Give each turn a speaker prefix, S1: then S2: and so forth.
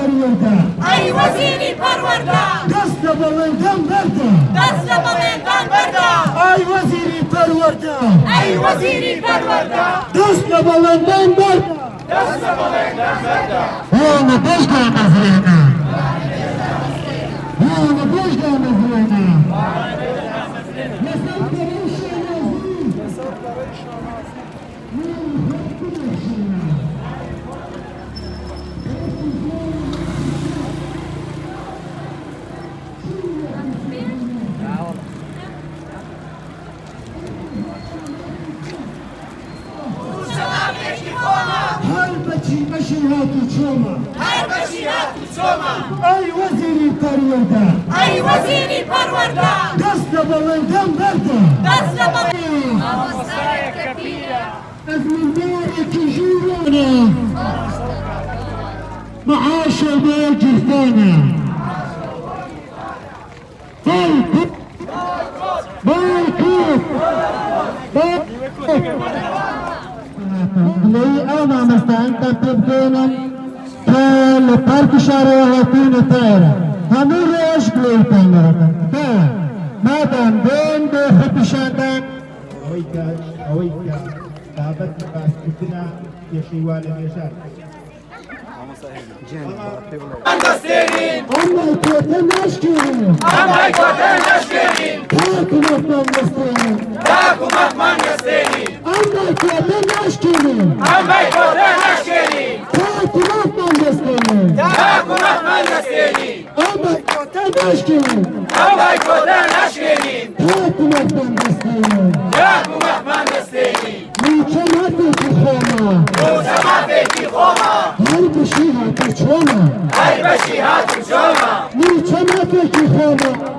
S1: پرورده
S2: ای وزیری پرورده
S1: دست بلندم برده
S2: دست بلندان برده
S1: ای وزیری پرورده
S2: ای وزیری پرورده
S1: دست بلندم برده
S2: دست بلندان برده
S1: هانا بجده مزرده هانا بجده مزرده مثل برای شنازی هر بچی بشی هاتو چوما
S2: هر بشی هاتو چوما
S1: ای وزیری پرورده
S2: ای وزیری پرورده
S1: دست بلندم برده
S2: دست بلندان
S1: از منظورك جيرانا معاش باجفانا بايكوت لي انا مثلا تبقينا كالبارك شارعاتين تايرة همون ريش بلي تايرة مادام بين بخط شادان
S3: اويكا بابت باسكتنا يشيوال اليسار
S2: دستیرین
S1: اما کوتن نشکرین
S2: اما کوتن نشکرین
S1: حکومت من دستیرین
S2: حکومت من دستیرین
S1: اما کوتن نشکرین
S2: اما کوتن نشکرین
S1: حکومت من دستیرین
S2: حکومت من دستیرین
S1: اما کوتن نشکرین
S2: اما کوتن نشکرین
S1: حکومت من دستیرین
S2: حکومت من دستیرین
S1: نیچه نفتی خوما
S2: روزه ما فکری خوما
S1: هر بشی هاتو چوما
S2: ای بشی هاتو چوما
S1: نیچه نفتی خوما